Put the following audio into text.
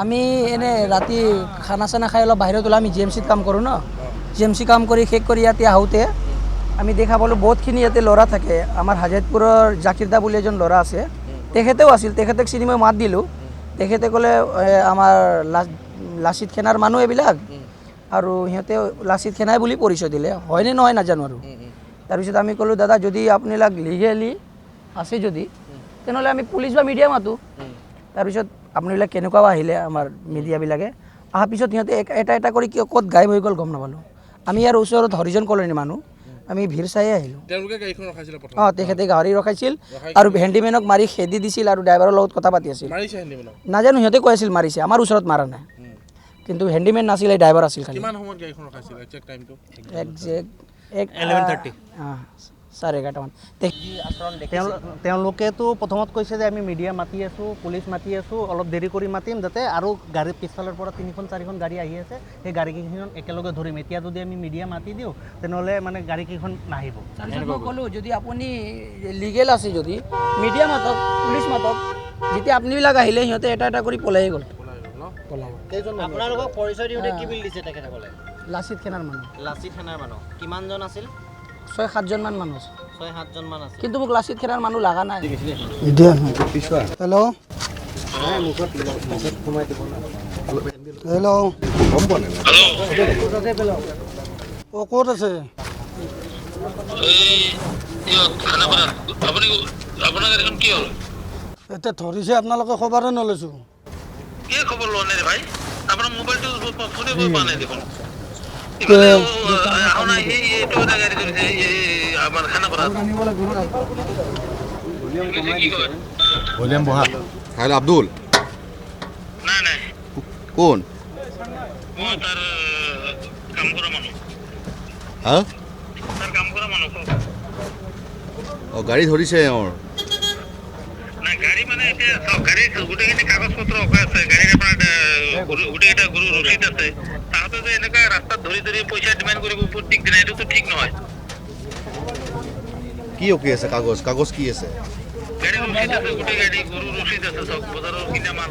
আমি এনে ৰাতি খানা চানা খাই অলপ বাহিৰত ওলাই আমি GMCত কাম কৰোঁ ন GMC কাম কৰি শেষ কৰি ইয়াতে আহোঁতে আমি দেখা পালোঁ বহুতখিনি ইয়াতে ল'ৰা থাকে আমাৰ হাজাৰপুৰৰ জাকিৰ দা বুলি এজন ল'ৰা আছে তেখেতেও আছিল তেখেতক চিনি মই মাত দিলোঁ তেখেতে ক'লে আমাৰ লাচিত সেনাৰ মানুহ এইবিলাক আৰু সিহঁতে লাচিত সেনাই বুলি পৰিচয় দিলে হয়নে নহয় নাজানো আৰু তাৰপিছত আমি ক'লোঁ দাদা যদি আপোনালোক লিগেলি আছে যদি তেনেহ'লে আমি পুলিচ বা মিডিয়া মাতোঁ তাৰপিছত আপোনালোক কেনেকুৱা আহিলে আমাৰ মিডিয়াবিলাকে অহাৰ পিছত সিহঁতে এটা কৰি ক'ত গায়ব হৈ গ'ল গম নাপালোঁ আমি ইয়াৰ ওচৰত হৰিজন কলনীৰ মানুহ আমি ভিৰ চাই আহিলোঁ তেখেতে গাড়ী ৰখাইছিল আৰু হেণ্ডিমেনক মাৰি খেদি দিছিল আৰু ড্ৰাইভাৰৰ লগত কথা পাতি আছিল নাজানো সিহঁতে কৈ আছিল মাৰিছে আমাৰ ওচৰত মাৰা নাই কিন্তু হেণ্ডিমেন নাছিল এই ড্ৰাইভাৰ আছিল খালি একজেক্ট 11:30 11:30 তেওঁলোকেতো প্ৰথমত কৈছে যে আমি মিডিয়া মাতি আছোঁ পুলিচ মাতি আছোঁ অলপ দেৰি কৰি মাতিম যাতে আৰু গাড়ী পিছফালৰ পৰা 3-4খন গাড়ী আহি আছে সেই গাড়ীকেইখন একেলগে ধৰিম এতিয়া যদি আমি মিডিয়া মাতি দিওঁ তেনেহ'লে মানে গাড়ীকেইখন নাহিব মই ক'লোঁ যদি আপুনি লিগেল আছে যদি মিডিয়া মাতক পুলিচ মাতক যেতিয়া আপোনাবিলাক আহিলে সিহঁতে এটা কৰি পলাই গ'ল আপোনালোকক পৰিচয় দিওঁতে কি বুলি দিছে তেখেতসকলে লাচিত সেনাৰ মানুহ কিমানজন আছিল 6-7জন মান মানুহ আছে 6-7জন মান আছে কিন্তু মোক লাচিত সেনাৰ মানুহ লগা নাই হেল্ল' হেল্ল' অঁ ক'ত আছে এতিয়া ধৰিছে আপোনালোকে খবৰে নলৈছোঁ কি খবৰ লোৱা নাই ভাই আপোনাৰ মোবাইলটো ফোনে কৰিব পৰা নাই দেখোন আব্দুল কোন গাড়ী ধৰিছে গাড়ী মানে এতিয়া গাড়ী গোটেইখিনি কাগজ পত্ৰ আছে গাড়ীৰ আপোনাৰ গোটেইকেইটা গৰু ৰচিদ আছে তাহাঁতে যে এনেকুৱা ৰাস্তাত ধৰি পইচা ডিমাণ্ড কৰিব প্ৰত্যেক দিনা এইটোতো ঠিক নহয় কি অকি আছে কাগজ কি আছে গাড়ীৰ ৰচিদ আছে গোটেই গাড়ী গৰু ৰচিদ আছে চব বজাৰৰ কিনা মাল